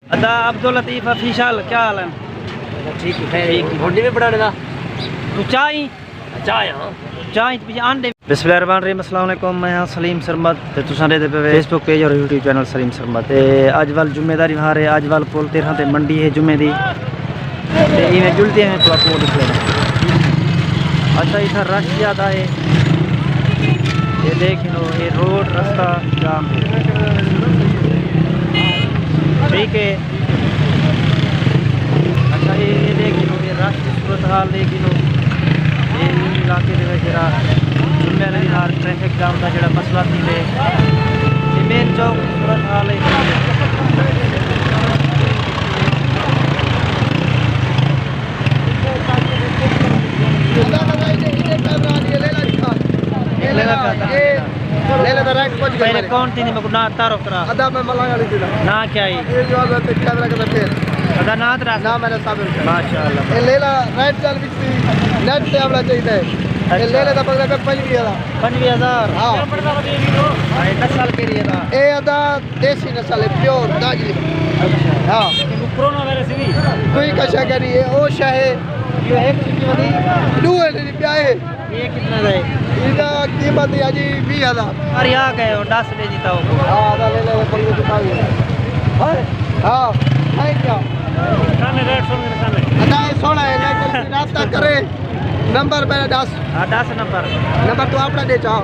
अदा अब्दुल लतीफ ऑफिशियल, क्या हाल है? ठीक है। होंडी में बनाने का तू चाय चाय हां चाय पीछे आंडे। बिस्मिल्लाहिर्रहमानिर्रहीम, अस्सलाम वालेकुम। मैं हां सलीम सरमद ते तुसां दे पे फेसबुक पेज और यूट्यूब चैनल सलीम सरमद ते अज वाल जुम्मेदारी हारे अज वाल पुल 13 ते मंडी है जुम्मे दी ते इवें जुलते हैं तो आपको दिख लेना। अच्छा इधर रश ज़्यादा है, ये देख लो, ये रोड रास्ता जाम है, ठीक है। अच्छा ये देख लो, ये रश की सूरत हाल देख लो, ये इलाके जरा जुम्मे वाले दिन ट्रैफिक जाम का जो मसला थी ये मेन चौक सूरत हाल है। पहले कौन थी मैं ना तारुफ करा अदा मैं मलांग वाली थी ना क्या ही ये जो है कैमरा के फिर अदा ना तरा ना मैंने साबित किया माशाल्लाह। ये लेला राइट चल बिकती नेट से आवला चाहिए ये लेला दा पकड़ा पे 50,000 हां भाई 10 साल के लिए था ए अदा देसी नस्ल है प्योर दागी। अच्छा हां कोरोना वायरस भी कोई कशा करी है ओ शाहे ये एक चीज वाली दो है प्याए ये कितना है इदा कीमत है जी 20,000 अरे आ गए हो 10 ले जीता हो। हां अदा ले ले पंगे दिखा हां हां थैंक यू खाने रेट सुन के खाने अदा ये सोना है लेकिन रास्ता करे नंबर मेरा 10 10 नंबर तो अपना दे चाहो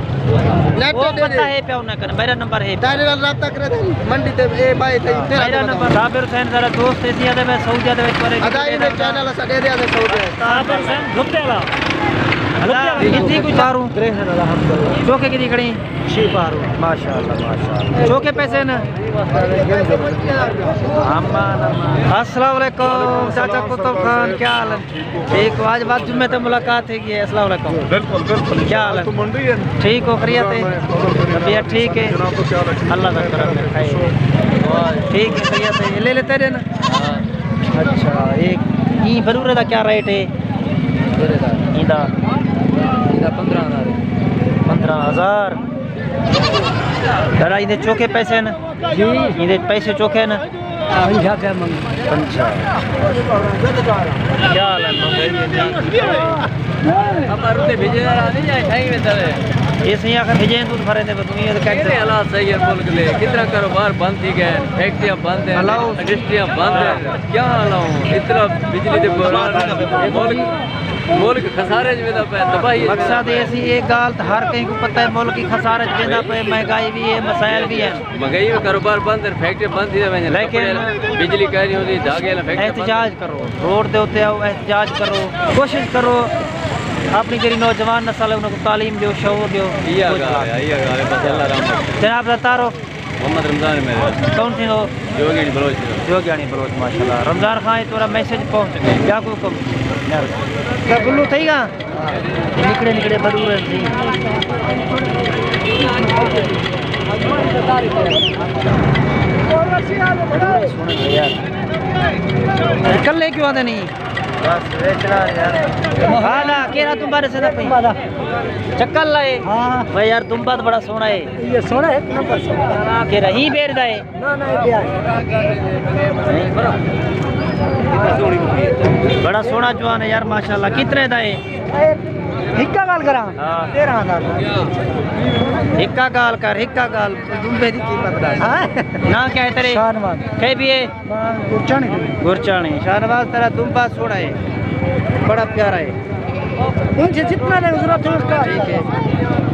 नेट वो दे पता है पे ना कर मेरा नंबर है तारे नाल राब्ता करे थे मंडी ते ए बाई थे मेरा नंबर साबिर हुसैन जरा दोस्त है दिया दे मैं सऊदी दे पर अदाई में चैनल असा दे दिया दे सऊदी साबिर हुसैन लुप्तेला कितनी कुछ दारू चौके की खड़ी शिपारू माशाल्लाह माशाल्लाह चौके पैसे ना। अस्सलाम वालेकुम चाचा कुतुब खान, क्या हाल है? ठीक हो, आज बात जुम्मे तो मुलाकात है। अस्सलाम वालेकुम। बिल्कुल बिल्कुल क्या हाल है? मंडी है ठीक हो, खैरियत है? तबीयत ठीक है? अल्लाह का करम है, ठीक है, खैरियत है। ले लेते रहे ना। अच्छा एक ई बरूरे का क्या रेट है? ईदा 15,000 दादा इधर चौके पैसे न जी इधर पैसे चौके न क्या हाल है? ये सही आखिर भेजे तो भरे थे तुम ये कैसे हालात सही है मुल्क में कितना कारोबार बंद थी गए फैक्ट्रियां बंद है इंडस्ट्रियां बंद है क्या हालात इतना बिजली के मुल्क खसारे में तबाही। मकसद ऐसी एक गाल हर कहीं को पता है मुल्क की खसारे में पे महंगाई भी है मसाइल भी है महंगाई में कारोबार बंद है फैक्ट्री बंद थी लेकिन बिजली कह रही होती धागे एहतजाज करो रोड दे होते आओ एहतजाज करो कोशिश करो अपनी जरी नौजवान नस्ल है उनको तालीम दो शऊर दो। जनाब तारो मोहम्मद रमजान मेरे कौन थी हो जोगियानी बलोच माशाल्लाह। रमजान खान तोरा मैसेज पहुंच गए क्या को कम क्या गुल्लू थी गा निकड़े निकड़े बरूर थी कल ले क्यों आते नहीं बस बेचना यार। हाँ ना केरा तुम बारे से ना पई चक्कर लाए। हाँ भाई यार तुम बात बड़ा सोना है ये सोना है नंबर सोना केरा ही बेर दाए ना ना ये बड़ा सोना जवान है यार माशाल्लाह। कितने दाए हिक्का गाल करा 13,000 हिक्का गाल कर हिक्का गाल दुम्बे दी कीमत दा ना क्या है तेरे शानवाज कह भी है गुरचाणी शानवाज तेरा दुम्बा सोना है बड़ा प्यारा है इनसे जितना ले जरूरत है उसका ठीक है।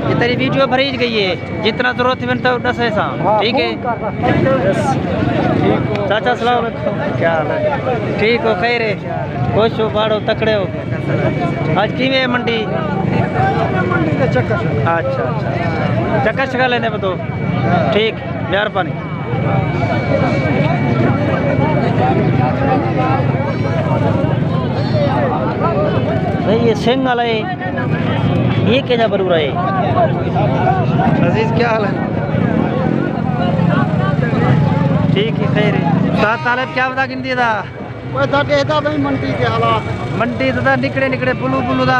ये तेरी वीडियो भरी गई है जितना जरूरत है तो 10 ऐसा ठीक है। चाचा सलाम अलैकुम, क्या हाल है? ठीक हो खैर है खुश हो बाड़ो तकड़े हो? आज की में मंडी चक्कर अच्छा अच्छा चक्कर शक्कर लेने बतो ठीक मेहरबानी। भाई ये सिंह वाला है ये क्या बरूरा है? अजीज क्या हाल है? ठीक है खैर है। तालब क्या बता गिन दिया था वो दादे दा भाई मंडी के हालात मंडी दा निकले निकले बुलू बुलू दा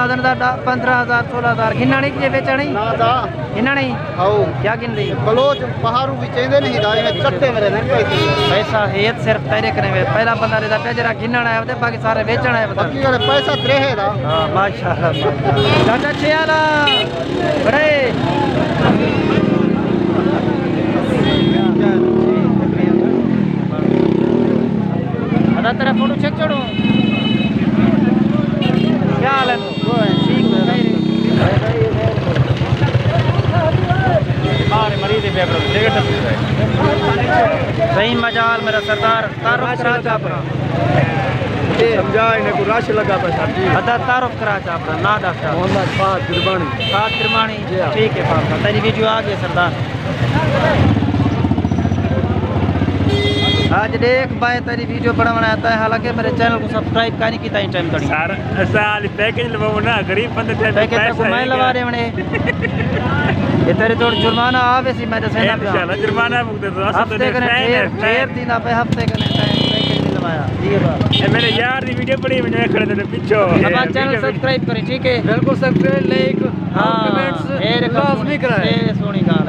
15,000 16,000 गिनना नहीं कि बेचना नहीं ना दा गिनना नहीं आओ क्या गिन दी बलोच बाहरों भी चेंदे नहीं दाई में चट्टे मेरे नहीं पैसे पैसा है सिर्फ तेरे कने में पहला बंदा रे दा जरा गिनना है ते बाकी सारे बेचना है बता बाकी करे पैसा त्रे है दा हां माशाल्लाह चाचा छियाला बड़े अदा तेरा फोटो चेक छोड़ो क्या हाल है ठीक सही मजाल मेरा सरदार तारुफ करा चापरा समझा इन्हें को रश लगा पैसा अदा तारुफ करा चापरा ना डॉक्टर मोहम्मद फात किरमानी ठीक है पापा तेरी वीडियो आ गई सरदार आज देख भाई तेरी वीडियो बड़ा बनाता है हालांकि मेरे चैनल को सब्सक्राइब करने की टाइम तड़ी सर साल पैकेज लवाओ ना गरीब बंदे ते पैकेज को मैं लगा रहे मने ये तेरे तो जुर्माना आवे सी मैं दसे ना इंशाल्लाह जुर्माना भुगते तो हफ्ते कने ढेर दिन पे हफ्ते कने पैकेज नहीं लवाया ठीक है बात ए मेरे यार दी वीडियो बड़ी मैं खड़े थे पीछे अब चैनल सब्सक्राइब करें ठीक है बिल्कुल सब्सक्राइब लाइक हां कमेंट्स मेरे लाजमी कराएं सोनी गाल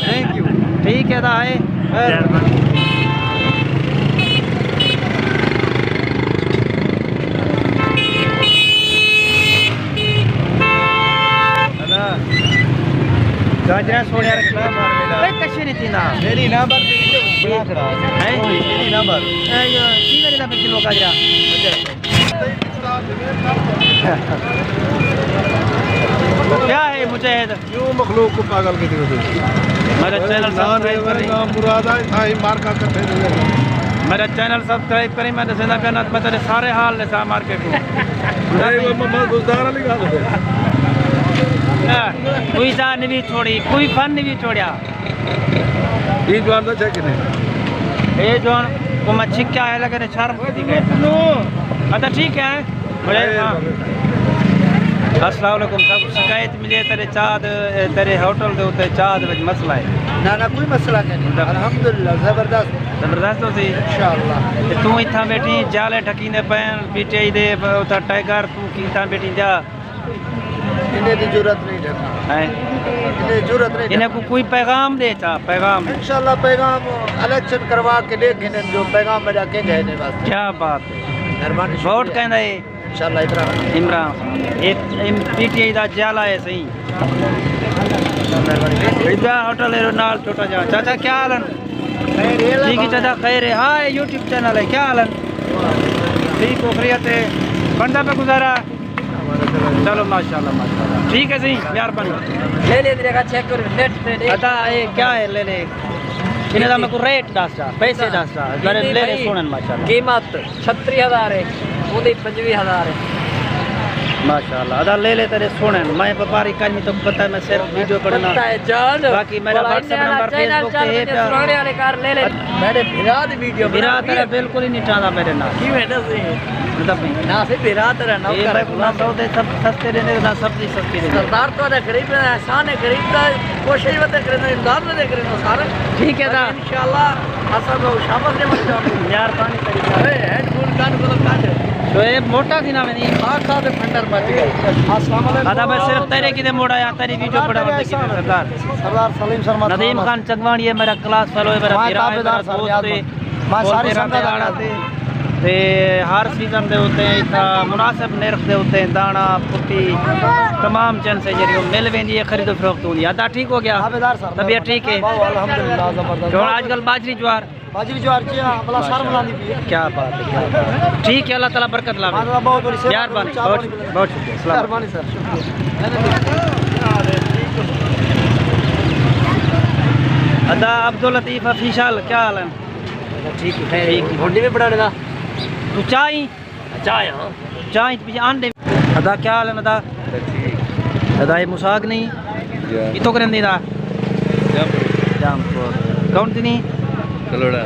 थैंक यू ठीक है दा है गाजरा सोनिया रखना भाई कशी नहीं थी ना मेरी नंबर बड़ा खड़ा है मेरी नंबर ए यो 3 रुपए किलो गाजरा क्या है मुजाहिद क्यों मखलूक को पागल के दियो मेरा चैनल सब्सक्राइब करें मुरादा था ही मार का करते मेरा चैनल सब्सक्राइब करें मैं दसेना करना पता है सारे हाल ले सा मार्केट को नहीं वो मैं गुजारा नहीं कर कोई जान भी छोड़ी कोई फन भी छोड़ा ये जो आंदा है कि नहीं ये जोन को मच्छी क्या है लगे शर्म दी गए अच्छा ठीक है अस्सलाम वालेकुम सब शिकायत मिले तेरे चाद तेरे होटल दे उते चाद विच मसला है ना ना कोई मसला नहीं अल्हम्दुलिल्लाह जबरदस्त हो सी इंशाअल्लाह तू इथा बैठी जाले ठकीने पैन पीटीआई दे उता टाइगर तू कीता बैठी जा इन्हें की जरूरत नहीं ढकना है इन्हें जरूरत नहीं इन्हें को कोई पैगाम दे चा पैगाम इंशाअल्लाह पैगाम इलेक्शन करवा के देखें जो पैगाम मेरा के गए ने बस क्या बात है मेहरबानी वोट कहंदा है इंशाअल्लाह इमरान ये पीटीआई दा जाला है सही इधर होटल है नाल छोटा जा चाचा क्या हाल है ठीक है चाचा खैर है हां YouTube चैनल है क्या हाल है ठीक हो खैरियत है बंदा पे गुजारा चलो माशाल्लाह माशाल्लाह ठीक है सही यार बन ले ले देखा चेक कर नेट पे अदा ये क्या है ले ले इन्हें मेरे को रेट दसदा पैसे दसदा ले ले सुनन माशाल्लाह कीमत 36000 है उदी 25000 है माशाल्लाह अदा ले ले तेरे सुनन मैं व्यापारी करनी तो पता है मैं सिर्फ वीडियो बनाना पता है जान बाकी मेरा WhatsApp नंबर Facebook पे है सुनाने वाले कार ले ले मेरे विराट वीडियो मेरा तेरा बिल्कुल ही नहीं चाहता मेरे नाल की है ना सही मतलब ना से विराट रहा ना ये भाई ना सौदे सब सस्ते रहने ना सब्जी सस्ती रहने सरदार तो है गरीब है एहसान है गरीब का कोशिश मत करना इमदाद में देख रहे हो सारे ठीक है दा इंशाल्लाह असल में शाबाश ने मत जाओ यार पानी तेरी अरे हेडफोन कान को काट तो ये मोटा थी ना मैंने आखा दे फंडर मच गए अस्सलाम वालेकुम दादा मैं सिर्फ तेरे की दे मोड़ा या तेरी वीडियो बड़ा बड़ा की सरदार सरदार सलीम शर्मा नदीम खान चगवाणी है मेरा क्लास फेलो है मेरा मेरा दोस्त है मैं सारी संगत ते हर सीजन दे होते हैं इतना मुनासिब निर्ख दे होते हैं दाना पुट्टी तमाम चन से जरिए मिल वेंदी है खरीदो फरोख्त होती है अदा ठीक हो गया तबीयत ठीक है अल्हम्दुलिल्लाह जबरदस्त जो आजकल बाजरी ज्वार बाजरी ज्वार जी अपना सर बुलानी भी है क्या बात है क्या बात है। ठीक है अल्लाह ताला बरकत लावे माशाल्लाह बहुत बड़ी सेवा यार बन बहुत बहुत शुक्रिया अस्सलाम मेहरबानी सर अदा अब्दुल लतीफ ऑफिशियल क्या हाल है ठीक है घोड़ी में बढ़ाने का तू चाय चाय हां चाय पीछे अंडे अदा क्या हाल है अदा अदा ये मुसाग नहीं कितो करंदी दा जामपुर कौन थी नहीं कलोड़ा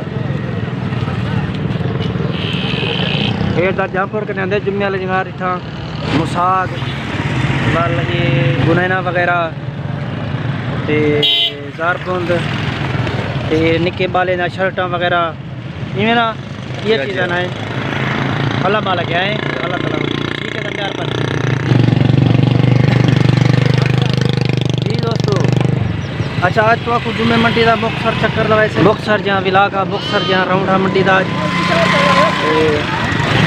ये दा जामपुर कने अंदर जुम्मे वाले जगह इथा मुसाग वाल ये गुनैना वगैरह ते ज़ारपुंद ते निके बाले ना शर्टां वगैरह इवें ना ये चीज़ां ना अल्लाह मालिक है अल्लाह ताला ठीक है दमदार पर जी दोस्तों। अच्छा आज तो आपको जुम्मे मंडी का मुक्तसर चक्कर लवाए से मुक्तसर जहाँ विलाग आ मुक्तसर जहाँ राउंडा मंडी का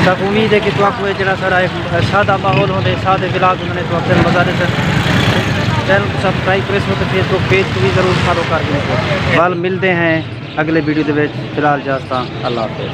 तक उम्मीद है कि तो आपको जरा सारा एक सादा माहौल होते सादे विलाग होने तो अपने मज़ारे से चैनल को सब्सक्राइब करें तो फेसबुक पेज को भी ज़रूर फॉलो कर दें। कल मिलते हैं अगले वीडियो के फिलहाल जास्ता अल्लाह हाफ़िज़।